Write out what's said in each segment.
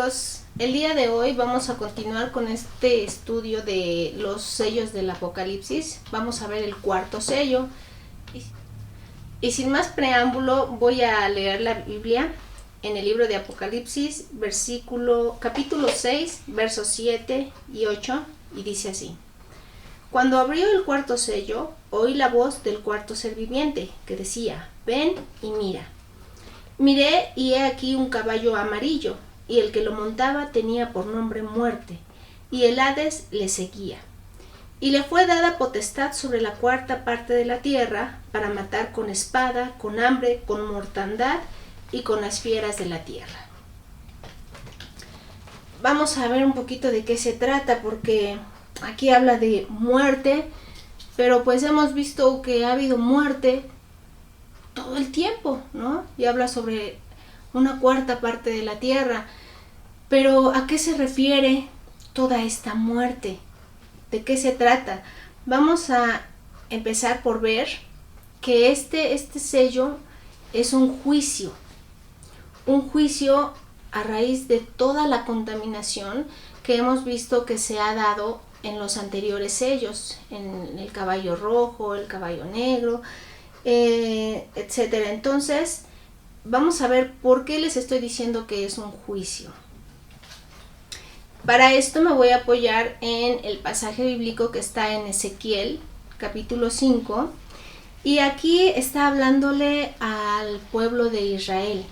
amigos, el día de hoy vamos a continuar con este estudio de los sellos del Apocalipsis. Vamos a ver el cuarto sello. Y sin más preámbulo, voy a leer la Biblia en el libro de Apocalipsis, capítulo 6, versos 7 y 8, y dice así: Cuando abrió el cuarto sello, oí la voz del cuarto ser viviente, que decía: ven y mira. Miré, y he aquí un caballo amarillo, y el que lo montaba tenía por nombre Muerte, y el Hades le seguía. Y le fue dada potestad sobre la cuarta parte de la tierra, para matar con espada, con hambre, con mortandad y con las fieras de la tierra. Vamos a ver un poquito de qué se trata, porque aquí habla de muerte, pero pues hemos visto que ha habido muerte todo el tiempo, ¿no? Y habla sobre una cuarta parte de la tierra. Pero ¿a qué se refiere toda esta muerte? ¿De qué se trata? Vamos a empezar por ver que este sello es un juicio a raíz de toda la contaminación que hemos visto que se ha dado en los anteriores sellos, en el caballo rojo, el caballo negro, etcétera. Entonces, vamos a ver por qué les estoy diciendo que es un juicio. Para esto me voy a apoyar en el pasaje bíblico que está en Ezequiel, capítulo 5, y aquí está hablándole al pueblo de Israel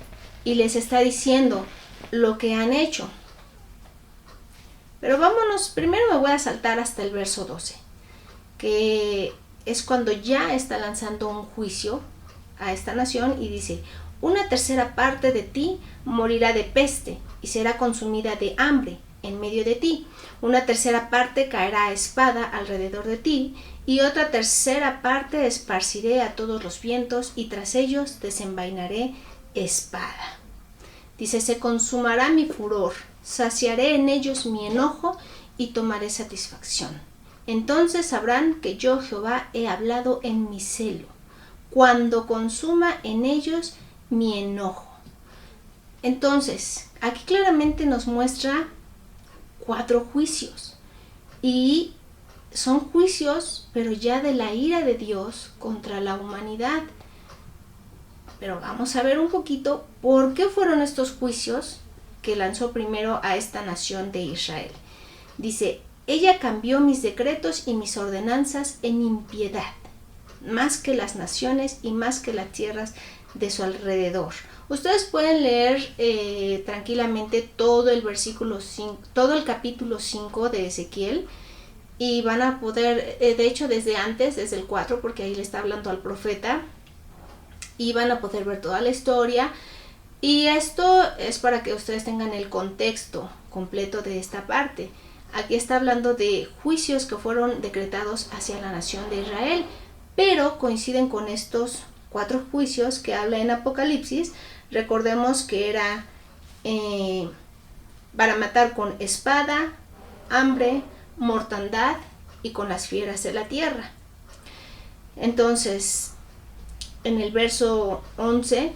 y les está diciendo lo que han hecho. Pero vámonos, primero me voy a saltar hasta el verso 12, que es cuando ya está lanzando un juicio a esta nación y dice: una tercera parte de ti morirá de peste y será consumida de hambre en medio de ti. Una tercera parte caerá a espada alrededor de ti, y otra tercera parte esparciré a todos los vientos, y tras ellos desenvainaré espada. Dice: se consumará mi furor, saciaré en ellos mi enojo y tomaré satisfacción. Entonces sabrán que yo, Jehová, he hablado en mi celo, cuando consuma en ellos mi enojo. Entonces, aquí claramente nos muestra 4 juicios, y son juicios, pero ya de la ira de Dios contra la humanidad. Pero vamos a ver un poquito por qué fueron estos juicios que lanzó primero a esta nación de Israel. Dice: ella cambió mis decretos y mis ordenanzas en impiedad, más que las naciones y más que las tierras de su alrededor. Ustedes pueden leer tranquilamente todo el versículo 5, todo el capítulo 5 de Ezequiel, y van a poder, de hecho desde antes, desde el 4, porque ahí le está hablando al profeta, y van a poder ver toda la historia. Y esto es para que ustedes tengan el contexto completo de esta parte. Aquí está hablando de juicios que fueron decretados hacia la nación de Israel, pero coinciden con estos 4 juicios que habla en Apocalipsis. Recordemos que era para matar con espada, hambre, mortandad y con las fieras de la tierra. Entonces, en el verso 11,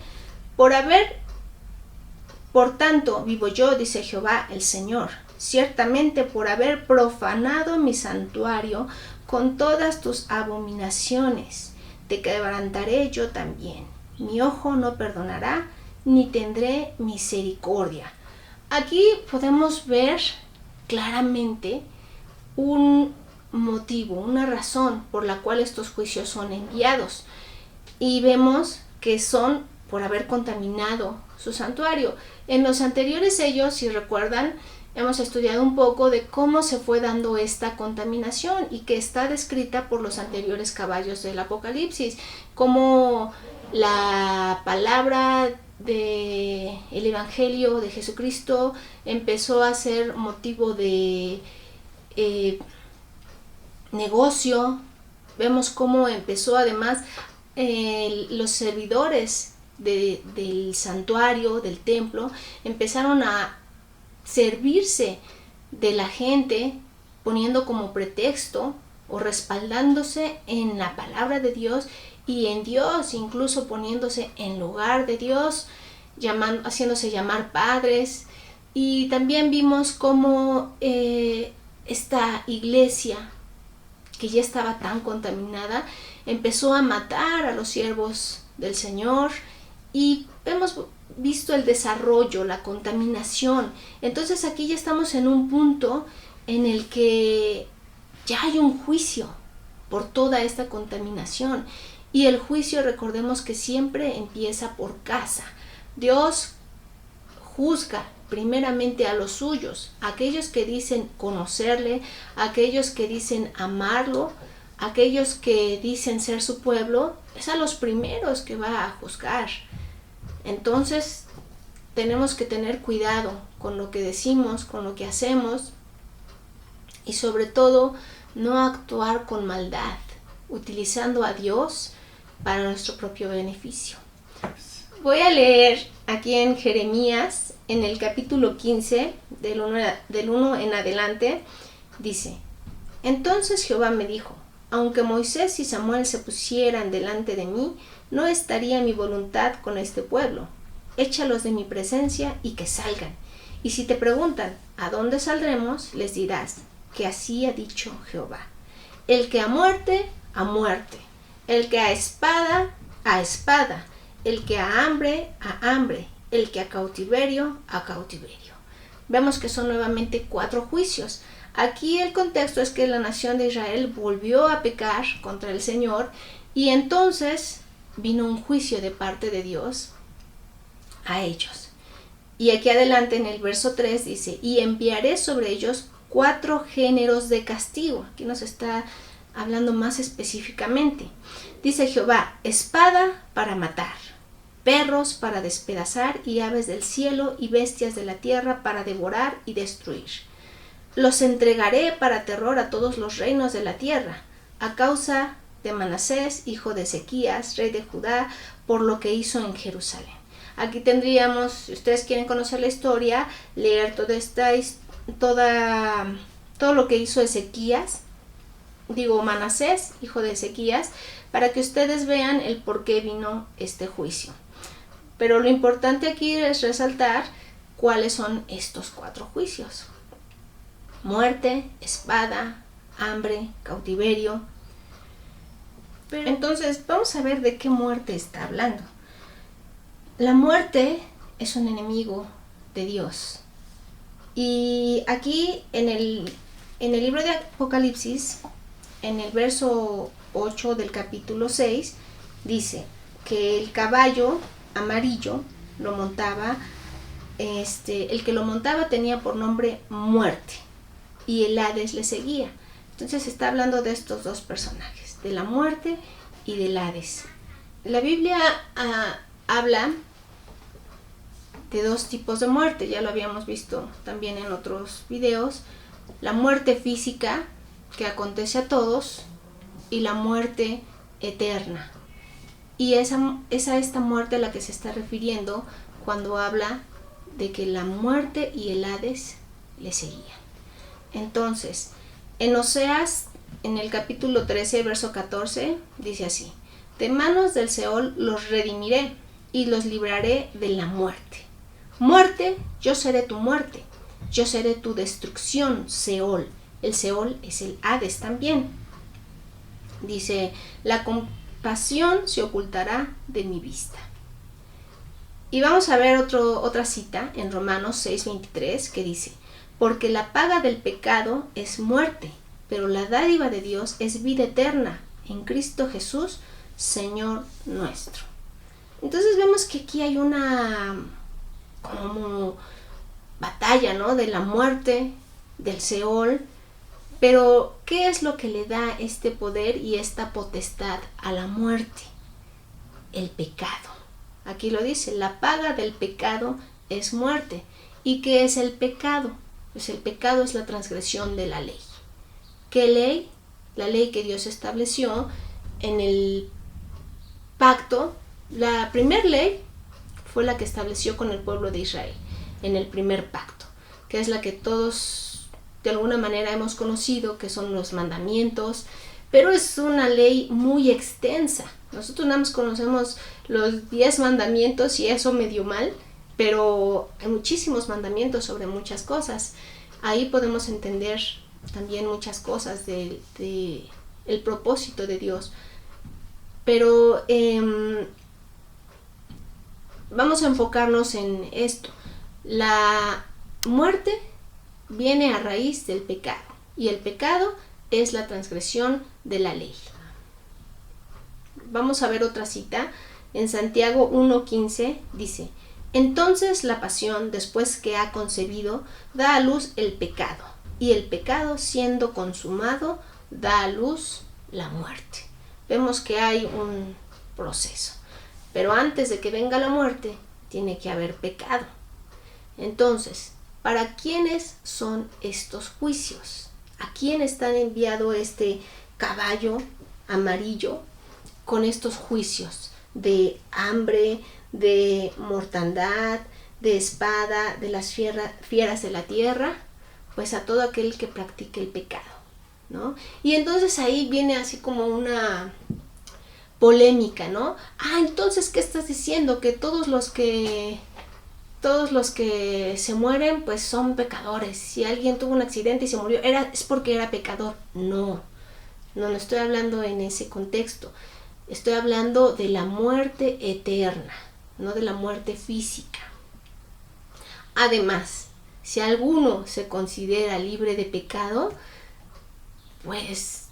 por tanto vivo yo, dice Jehová el Señor, ciertamente por haber profanado mi santuario con todas tus abominaciones, te quebrantaré yo también. Mi ojo no perdonará, ni tendré misericordia. Aquí podemos ver claramente un motivo, una razón por la cual estos juicios son enviados. Y vemos que son por haber contaminado su santuario. En los anteriores sellos, si recuerdan, hemos estudiado un poco de cómo se fue dando esta contaminación y que está descrita por los anteriores caballos del Apocalipsis, como la palabra del Evangelio de Jesucristo empezó a ser motivo de negocio. Vemos cómo empezó además los servidores del santuario, del templo, empezaron a servirse de la gente, poniendo como pretexto o respaldándose en la palabra de Dios y en Dios, incluso poniéndose en lugar de Dios, haciéndose llamar padres, Y también vimos cómo esta iglesia, que ya estaba tan contaminada, empezó a matar a los siervos del Señor, y hemos visto el desarrollo, la contaminación. Entonces aquí ya estamos en un punto en el que ya hay un juicio por toda esta contaminación. Y el juicio, recordemos que siempre empieza por casa. Dios juzga primeramente a los suyos, aquellos que dicen conocerle, aquellos que dicen amarlo, aquellos que dicen ser su pueblo, es a los primeros que va a juzgar. Entonces tenemos que tener cuidado con lo que decimos, con lo que hacemos, y sobre todo no actuar con maldad, utilizando a Dios para nuestro propio beneficio. Voy a leer aquí en Jeremías, en el capítulo 15, del 1 en adelante, dice: Entonces Jehová me dijo: Aunque Moisés y Samuel se pusieran delante de mí, no estaría mi voluntad con este pueblo. Échalos de mi presencia y que salgan. Y si te preguntan, ¿a dónde saldremos?, les dirás que así ha dicho Jehová. El que a muerte, a muerte. El que a espada, a espada. El que a hambre, a hambre. El que a cautiverio, a cautiverio. Vemos que son nuevamente 4 juicios. Aquí el contexto es que la nación de Israel volvió a pecar contra el Señor, y entonces vino un juicio de parte de Dios a ellos. Y aquí adelante en el verso 3 dice: y enviaré sobre ellos 4 géneros de castigo. Aquí nos está hablando más específicamente. Dice Jehová: espada para matar, perros para despedazar, y aves del cielo y bestias de la tierra para devorar y destruir. Los entregaré para terror a todos los reinos de la tierra, a causa de Manasés, hijo de Ezequías, rey de Judá, por lo que hizo en Jerusalén. Aquí tendríamos, si ustedes quieren conocer la historia, leer todo lo que hizo Manasés, hijo de Ezequías, para que ustedes vean el por qué vino este juicio. Pero lo importante aquí es resaltar cuáles son estos 4 juicios: muerte, espada, hambre, cautiverio. Pero entonces vamos a ver de qué muerte está hablando. La muerte es un enemigo de Dios. Y aquí en el libro de Apocalipsis, en el verso 8 del capítulo 6, dice que el caballo amarillo lo montaba, el que lo montaba tenía por nombre Muerte, y el Hades le seguía. Entonces está hablando de estos 2 personajes, de la muerte y del Hades. La Biblia habla de 2 tipos de muerte, ya lo habíamos visto también en otros videos: la muerte física, que acontece a todos, y la muerte eterna. Y es a esta muerte a la que se está refiriendo cuando habla de que la muerte y el Hades le seguían. Entonces, en Oseas, en el capítulo 13, verso 14, dice así: de manos del Seol los redimiré y los libraré de la muerte. Muerte, yo seré tu muerte, yo seré tu destrucción, Seol. El Seol es el Hades también. Dice: la compasión se ocultará de mi vista. Y vamos a ver otra cita en Romanos 6:23, que dice: porque la paga del pecado es muerte, pero la dádiva de Dios es vida eterna en Cristo Jesús, Señor nuestro. Entonces vemos que aquí hay una como batalla, ¿no?, de la muerte, del Seol. Pero ¿qué es lo que le da este poder y esta potestad a la muerte? El pecado. Aquí lo dice: la paga del pecado es muerte. ¿Y qué es el pecado? Pues el pecado es la transgresión de la ley. ¿Qué ley? La ley que Dios estableció en el pacto. La primera ley fue la que estableció con el pueblo de Israel en el primer pacto, que es la que todos de alguna manera hemos conocido, que son los mandamientos, pero es una ley muy extensa. Nosotros nada más conocemos los 10 mandamientos y eso medio mal, pero hay muchísimos mandamientos sobre muchas cosas. Ahí podemos entender también muchas cosas de el propósito de Dios. Pero vamos a enfocarnos en esto. La muerte viene a raíz del pecado, y el pecado es la transgresión de la ley. Vamos a ver otra cita. En Santiago 1:15 dice: entonces la pasión, después que ha concebido, da a luz el pecado, y el pecado, siendo consumado, da a luz la muerte. Vemos que hay un proceso, pero antes de que venga la muerte, tiene que haber pecado. Entonces, ¿para quiénes son estos juicios? ¿A quién está enviado este caballo amarillo con estos juicios de hambre, de mortandad, de espada, de las fieras de la tierra? Pues a todo aquel que practique el pecado, ¿no? Y entonces ahí viene así como una polémica, ¿no? Entonces, ¿qué estás diciendo? Que todos los que se mueren pues son pecadores. Si alguien tuvo un accidente y se murió, es porque era pecador. No estoy hablando en ese contexto. Estoy hablando de la muerte eterna, no de la muerte física. Además, si alguno se considera libre de pecado, pues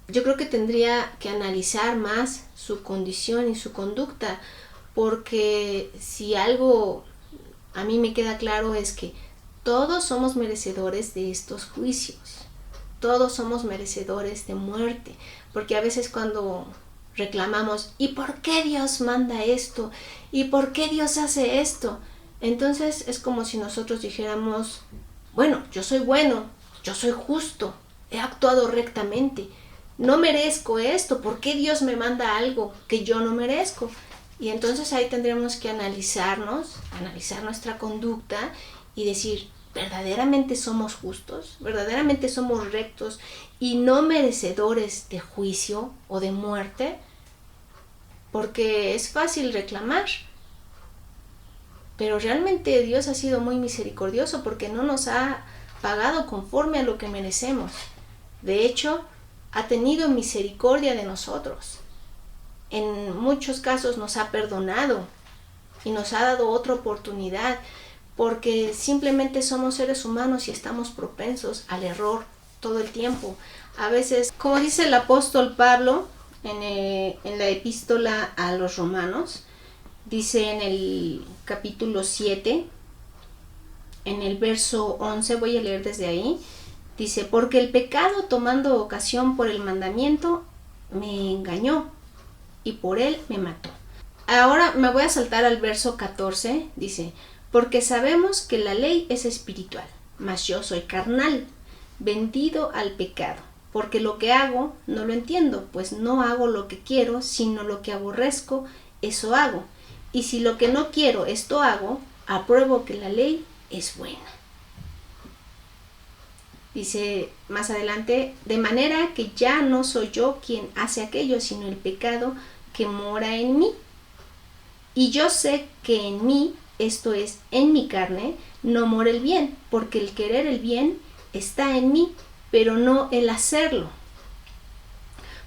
yo creo que tendría que analizar más su condición y su conducta, porque si algo a mí me queda claro es que todos somos merecedores de estos juicios, todos somos merecedores de muerte, porque a veces cuando reclamamos, ¿y por qué Dios manda esto? ¿Y por qué Dios hace esto? Entonces es como si nosotros dijéramos, bueno, yo soy bueno, yo soy justo, he actuado rectamente, no merezco esto, ¿por qué Dios me manda algo que yo no merezco? Y entonces ahí tendríamos que analizar nuestra conducta y decir, ¿verdaderamente somos justos? ¿Verdaderamente somos rectos y no merecedores de juicio o de muerte? Porque es fácil reclamar, pero realmente Dios ha sido muy misericordioso porque no nos ha pagado conforme a lo que merecemos. De hecho, ha tenido misericordia de nosotros. En muchos casos nos ha perdonado y nos ha dado otra oportunidad, porque simplemente somos seres humanos y estamos propensos al error todo el tiempo. A veces, como dice el apóstol Pablo en la epístola a los Romanos, dice en el capítulo 7, en el verso 11, voy a leer desde ahí, dice: porque el pecado, tomando ocasión por el mandamiento, me engañó y por él me mató. Ahora me voy a saltar al verso 14, dice: porque sabemos que la ley es espiritual, mas yo soy carnal, vendido al pecado, porque lo que hago no lo entiendo, pues no hago lo que quiero, sino lo que aborrezco, eso hago. Y si lo que no quiero, esto hago, apruebo que la ley es buena. Dice más adelante: de manera que ya no soy yo quien hace aquello, sino el pecado que mora en mí. Y yo sé que en mí, esto es, en mi carne, no mora el bien, porque el querer el bien está en mí, pero no el hacerlo.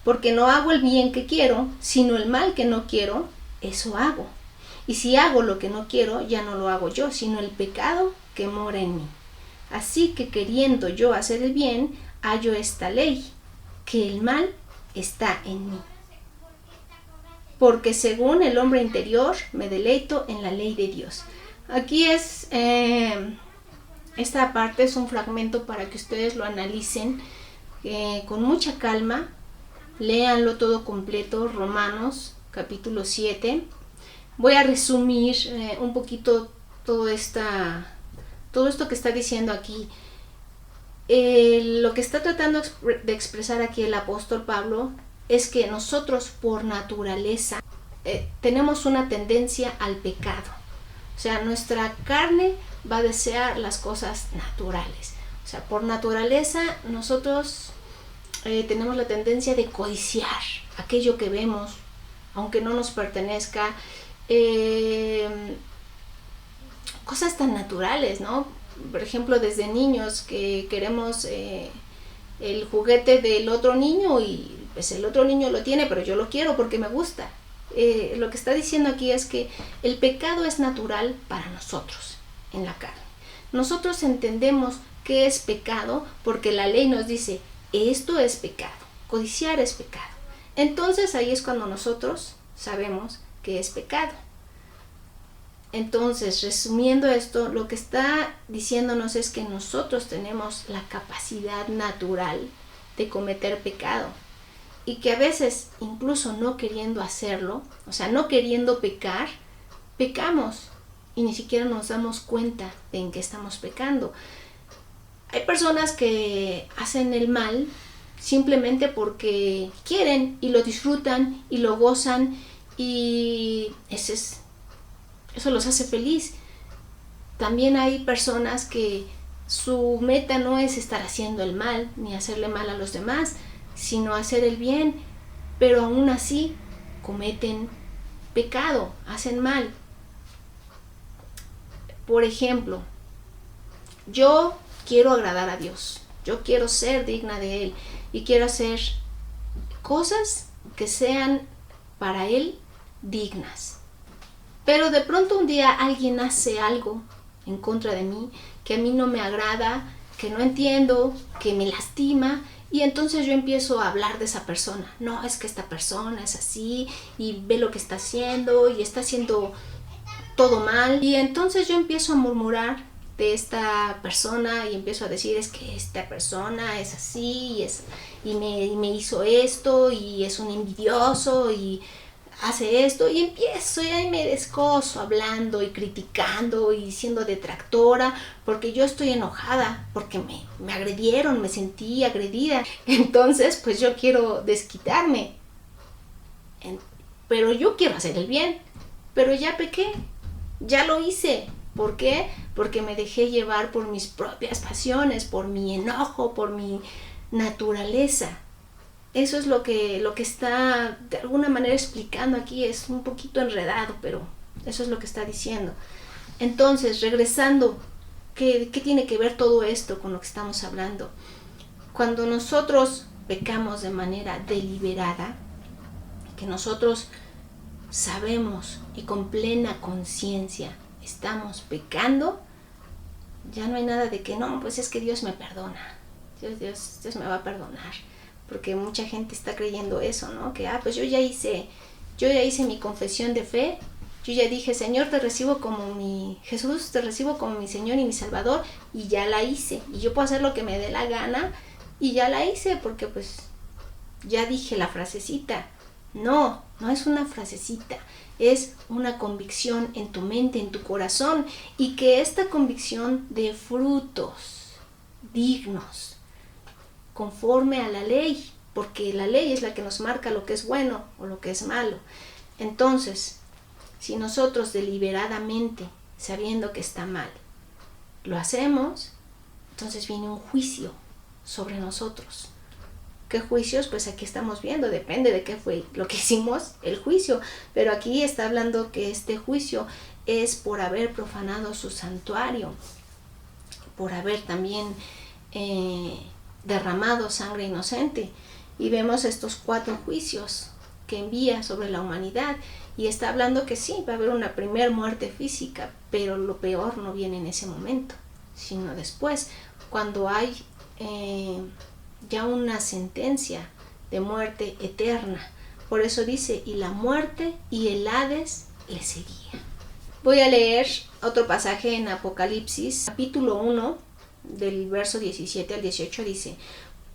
Porque no hago el bien que quiero, sino el mal que no quiero, eso hago. Y si hago lo que no quiero, ya no lo hago yo, sino el pecado que mora en mí. Así que queriendo yo hacer el bien, hallo esta ley, que el mal está en mí. Porque según el hombre interior, me deleito en la ley de Dios. Aquí es, esta parte es un fragmento para que ustedes lo analicen con mucha calma. Léanlo todo completo, Romanos capítulo 7. Voy a resumir un poquito todo esto que está diciendo aquí. Lo que está tratando de expresar aquí el apóstol Pablo es que nosotros por naturaleza tenemos una tendencia al pecado. O sea, nuestra carne va a desear las cosas naturales. O sea, por naturaleza nosotros tenemos la tendencia de codiciar aquello que vemos, aunque no nos pertenezca. cosas tan naturales, ¿no? Por ejemplo, desde niños que queremos el juguete del otro niño y pues el otro niño lo tiene, pero yo lo quiero porque me gusta. Lo que está diciendo aquí es que el pecado es natural para nosotros en la carne. Nosotros entendemos qué es pecado porque la ley nos dice, esto es pecado, codiciar es pecado. Entonces ahí es cuando nosotros sabemos que es pecado. Entonces, resumiendo esto, lo que está diciéndonos es que nosotros tenemos la capacidad natural de cometer pecado y que a veces, incluso no queriendo hacerlo, o sea, no queriendo pecar, pecamos y ni siquiera nos damos cuenta de en qué estamos pecando. Hay personas que hacen el mal simplemente porque quieren y lo disfrutan y lo gozan y eso los hace feliz. También hay personas que su meta no es estar haciendo el mal ni hacerle mal a los demás, sino hacer el bien, pero aún así cometen pecado, hacen mal. Por ejemplo, yo quiero agradar a Dios, yo quiero ser digna de Él y quiero hacer cosas que sean para Él dignas. Pero de pronto un día alguien hace algo en contra de mí, que a mí no me agrada, que no entiendo, que me lastima, y entonces yo empiezo a hablar de esa persona. No, es que esta persona es así, y ve lo que está haciendo, y está haciendo todo mal. Y entonces yo empiezo a murmurar de esta persona, y empiezo a decir, es que esta persona es así, y me hizo esto, y es un envidioso, y hace esto, y empiezo y ahí me descoso hablando y criticando y siendo detractora porque yo estoy enojada, porque me agredieron, me sentí agredida. Entonces pues yo quiero desquitarme, pero yo quiero hacer el bien, pero ya pequé, ya lo hice. ¿Por qué? Porque me dejé llevar por mis propias pasiones, por mi enojo, por mi naturaleza. Eso es lo que está de alguna manera explicando aquí. Es un poquito enredado, pero eso es lo que está diciendo. Entonces, regresando, ¿qué tiene que ver todo esto con lo que estamos hablando? Cuando nosotros pecamos de manera deliberada, que nosotros sabemos y con plena conciencia estamos pecando, ya no hay nada de que no, pues es que Dios me perdona, Dios me va a perdonar. Porque mucha gente está creyendo eso, ¿no? Que, pues yo ya hice mi confesión de fe, yo ya dije, Señor, te recibo como Jesús, te recibo como mi Señor y mi Salvador, y ya la hice, y yo puedo hacer lo que me dé la gana, y ya la hice, porque pues ya dije la frasecita. No es una frasecita, es una convicción en tu mente, en tu corazón, y que esta convicción dé frutos dignos, conforme a la ley, porque la ley es la que nos marca lo que es bueno o lo que es malo. Entonces, si nosotros deliberadamente, sabiendo que está mal, lo hacemos, entonces viene un juicio sobre nosotros. ¿Qué juicios? Pues aquí estamos viendo, depende de qué fue lo que hicimos, el juicio. Pero aquí está hablando que este juicio es por haber profanado su santuario, por haber también derramado sangre inocente. Y vemos estos 4 juicios que envía sobre la humanidad, y está hablando que sí, va a haber una primer muerte física, pero lo peor no viene en ese momento, sino después, cuando hay ya una sentencia de muerte eterna. Por eso dice, y la muerte y el Hades le seguía. Voy a leer otro pasaje en Apocalipsis, capítulo 1, del verso 17 al 18, dice: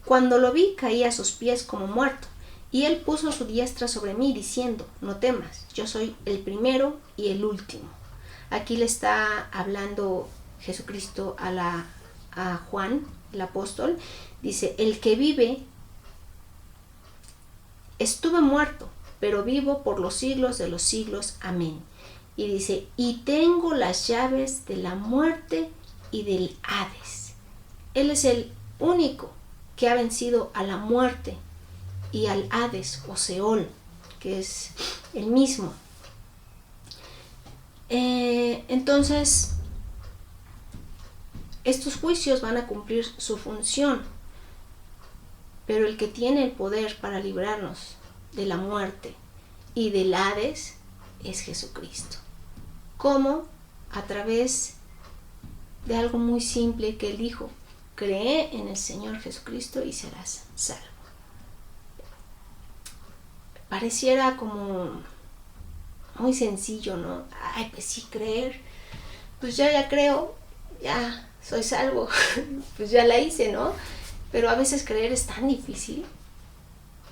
Cuando lo vi, caí a sus pies como muerto, y él puso su diestra sobre mí, diciendo: No temas, yo soy el primero y el último. Aquí le está hablando Jesucristo a Juan, el apóstol. Dice: El que vive, estuve muerto, pero vivo por los siglos de los siglos. Amén. Y dice: Y tengo las llaves de la muerte y del Hades. Él es el único que ha vencido a la muerte y al Hades o Seol, que es el mismo. Entonces, Estos juicios van a cumplir su función, pero el que tiene el poder para librarnos de la muerte y del Hades es Jesucristo. ¿Cómo? A través de algo muy simple que Él dijo: cree en el Señor Jesucristo y serás salvo. Pareciera como muy sencillo, ¿no? Ay, pues sí, creer, pues ya creo, ya soy salvo, pues ya la hice, ¿no? Pero a veces creer es tan difícil,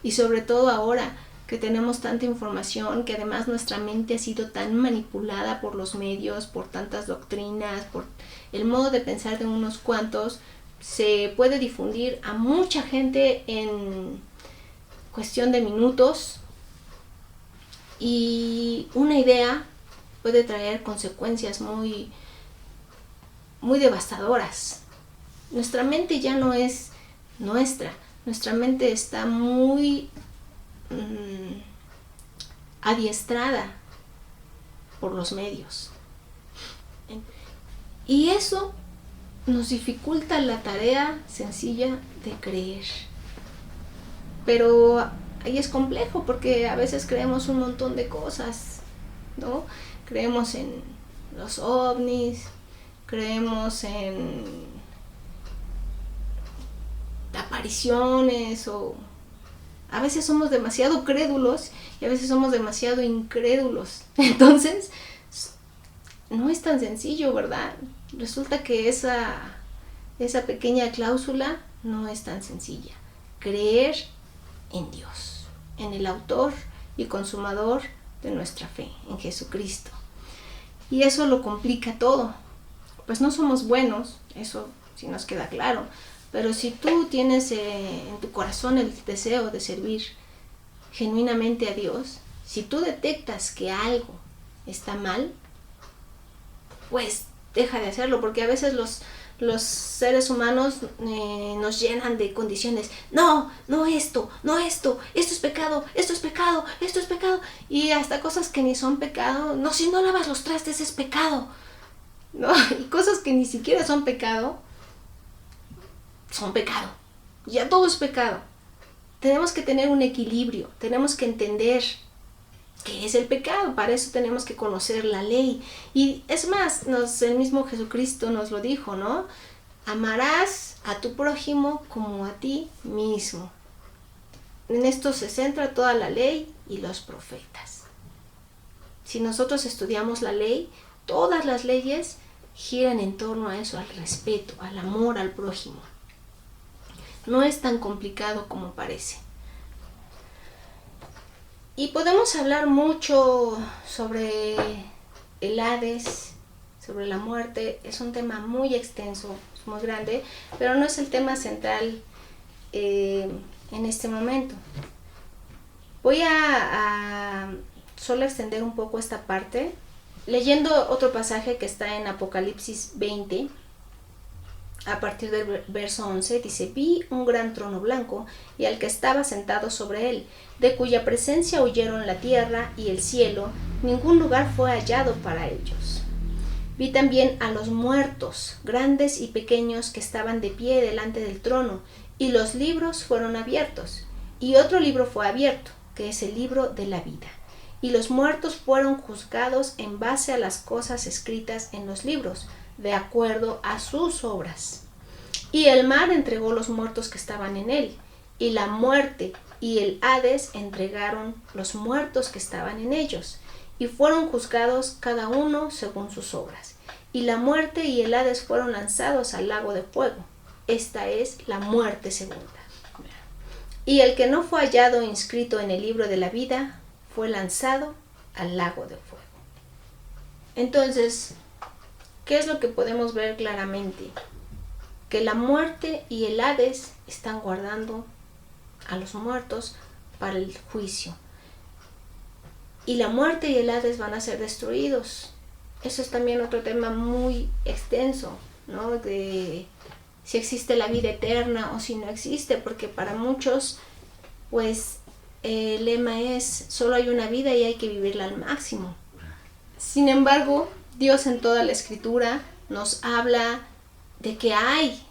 y sobre todo ahora que tenemos tanta información, que además nuestra mente ha sido tan manipulada por los medios, por tantas doctrinas, por el modo de pensar de unos cuantos, se puede difundir a mucha gente en cuestión de minutos, y una idea puede traer consecuencias muy, muy devastadoras. Nuestra mente ya no es nuestra mente está muy adiestrada por los medios, y eso nos dificulta la tarea sencilla de creer. Pero ahí es complejo, porque a veces creemos un montón de cosas, ¿no? Creemos en los ovnis, creemos en apariciones, o a veces somos demasiado crédulos y a veces somos demasiado incrédulos. Entonces, no es tan sencillo, ¿verdad? Resulta que esa pequeña cláusula no es tan sencilla. Creer en Dios, en el autor y consumador de nuestra fe, en Jesucristo. Y eso lo complica todo. Pues no somos buenos, eso sí nos queda claro. Pero si tú tienes en tu corazón el deseo de servir genuinamente a Dios, si tú detectas que algo está mal, pues deja de hacerlo, porque a veces los seres humanos nos llenan de condiciones. No esto es pecado, esto es pecado, esto es pecado, y hasta cosas que ni son pecado. No, si no lavas los trastes es pecado, ¿no? Y cosas que ni siquiera son pecado, son pecado. Ya todo es pecado. Tenemos que tener un equilibrio, tenemos que entender qué es el pecado. Para eso tenemos que conocer la ley. Y es más, el mismo Jesucristo nos lo dijo, ¿no? Amarás a tu prójimo como a ti mismo. En esto se centra toda la ley y los profetas. Si nosotros estudiamos la ley, todas las leyes giran en torno a eso, al respeto, al amor al prójimo. No es tan complicado como parece. Y podemos hablar mucho sobre el Hades, sobre la muerte. Es un tema muy extenso, es muy grande, pero no es el tema central en este momento. Voy a solo extender un poco esta parte, leyendo otro pasaje que está en Apocalipsis 20, a partir del verso 11, dice: vi un gran trono blanco y al que estaba sentado sobre él, de cuya presencia huyeron la tierra y el cielo, ningún lugar fue hallado para ellos. Vi también a los muertos, grandes y pequeños, que estaban de pie delante del trono, y los libros fueron abiertos, y otro libro fue abierto, que es el libro de la vida. Y los muertos fueron juzgados en base a las cosas escritas en los libros, de acuerdo a sus obras. Y el mar entregó los muertos que estaban en él, y la muerte y el Hades entregaron los muertos que estaban en ellos, y fueron juzgados cada uno según sus obras. Y la muerte y el Hades fueron lanzados al lago de fuego. Esta es la muerte segunda. Y el que no fue hallado inscrito en el libro de la vida fue lanzado al lago de fuego. Entonces, ¿qué es lo que podemos ver claramente? Que la muerte y el Hades están guardando a los muertos para el juicio. Y la muerte y el Hades van a ser destruidos. Eso es también otro tema muy extenso, ¿no? De si existe la vida eterna o si no existe, porque para muchos, pues, el lema es: solo hay una vida y hay que vivirla al máximo. Sin embargo, Dios en toda la Escritura nos habla de que hay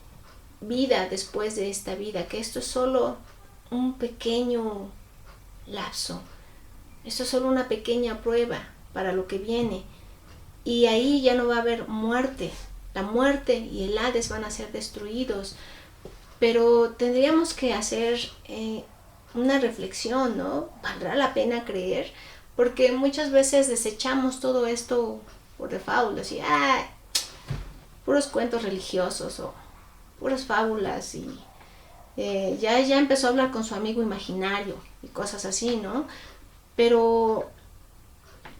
vida después de esta vida, que esto es solo un pequeño lapso, esto es solo una pequeña prueba para lo que viene, y ahí ya no va a haber muerte. La muerte y el Hades van a ser destruidos, pero tendríamos que hacer una reflexión, ¿no? ¿Valdrá la pena creer? Porque muchas veces desechamos todo esto por default, así, puros cuentos religiosos o puras fábulas, y ya empezó a hablar con su amigo imaginario y cosas así, ¿no? Pero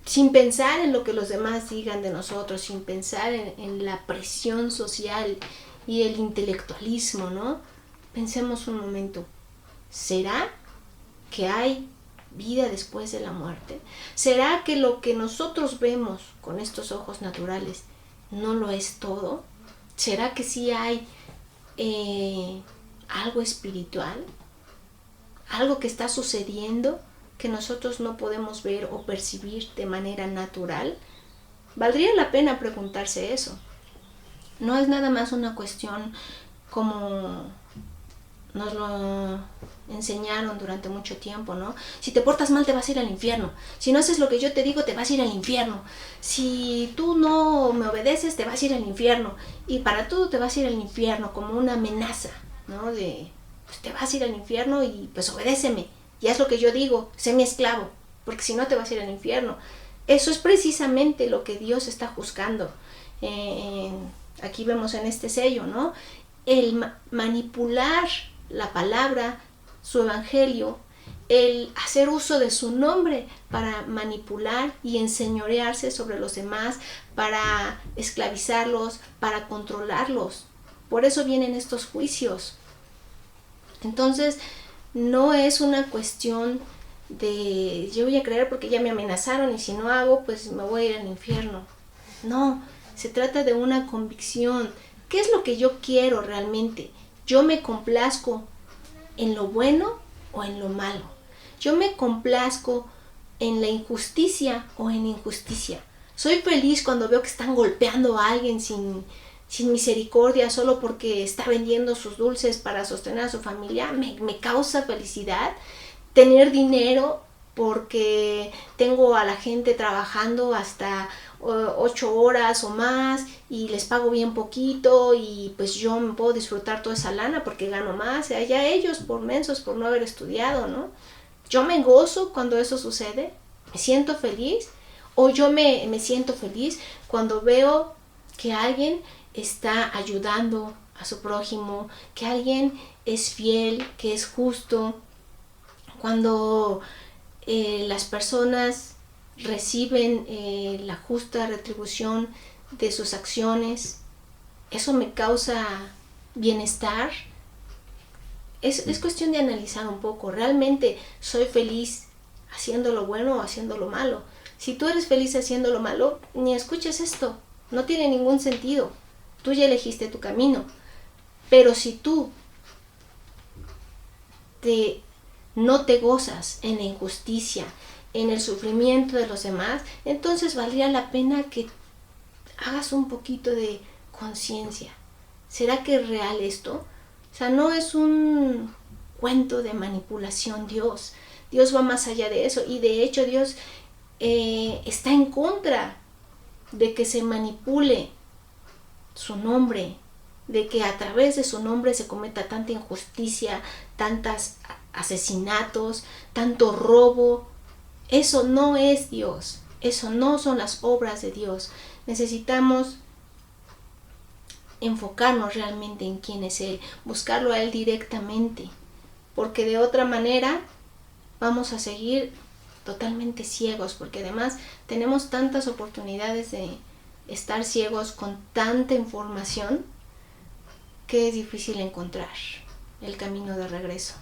sin pensar en lo que los demás digan de nosotros, sin pensar en la presión social y el intelectualismo, ¿no? Pensemos un momento, ¿será que hay vida después de la muerte? ¿Será que lo que nosotros vemos con estos ojos naturales no lo es todo? ¿Será que sí hay algo espiritual? ¿Algo que está sucediendo que nosotros no podemos ver o percibir de manera natural? Valdría la pena preguntarse eso. No es nada más una cuestión como nos lo enseñaron durante mucho tiempo, ¿no? Si te portas mal te vas a ir al infierno. Si no haces lo que yo te digo te vas a ir al infierno. Si tú no me obedeces te vas a ir al infierno. Y para todo te vas a ir al infierno, como una amenaza, ¿no? De, pues te vas a ir al infierno y pues obedéceme. Y haz lo que yo digo, sé mi esclavo, porque si no te vas a ir al infierno. Eso es precisamente lo que Dios está juzgando. Aquí vemos en este sello, ¿no? El manipular la palabra, su evangelio, el hacer uso de su nombre para manipular y enseñorearse sobre los demás, para esclavizarlos, para controlarlos. Por eso vienen estos juicios. Entonces, no es una cuestión de yo voy a creer porque ya me amenazaron y si no hago, pues me voy a ir al infierno. No, se trata de una convicción. ¿Qué es lo que yo quiero realmente? ¿Yo me complazco en lo bueno o en lo malo? ¿Yo me complazco en la injusticia o en injusticia? ¿Soy feliz cuando veo que están golpeando a alguien sin misericordia solo porque está vendiendo sus dulces para sostener a su familia? Me causa felicidad tener dinero porque tengo a la gente trabajando hasta 8 horas o más y les pago bien poquito y pues yo me puedo disfrutar toda esa lana porque gano más. Ya ellos por mensos, por no haber estudiado, ¿no? Yo me gozo cuando eso sucede, me siento feliz, o yo me siento feliz cuando veo que alguien está ayudando a su prójimo, que alguien es fiel, que es justo, cuando las personas reciben la justa retribución de sus acciones. Eso me causa bienestar. Es cuestión de analizar un poco. ¿Realmente soy feliz haciendo lo bueno o haciendo lo malo? Si tú eres feliz haciendo lo malo, ni escuches esto. No tiene ningún sentido. Tú ya elegiste tu camino. Pero si tú no te gozas en la injusticia, en el sufrimiento de los demás, entonces valdría la pena que hagas un poquito de conciencia. ¿Será que es real esto? O sea, no es un cuento de manipulación Dios. Dios va más allá de eso, y de hecho Dios está en contra de que se manipule su nombre, de que a través de su nombre se cometa tanta injusticia, tantos asesinatos, tanto robo. Eso no es Dios, eso no son las obras de Dios. Necesitamos enfocarnos realmente en quién es Él, buscarlo a Él directamente, porque de otra manera vamos a seguir totalmente ciegos, porque además tenemos tantas oportunidades de estar ciegos con tanta información que es difícil encontrar el camino de regreso.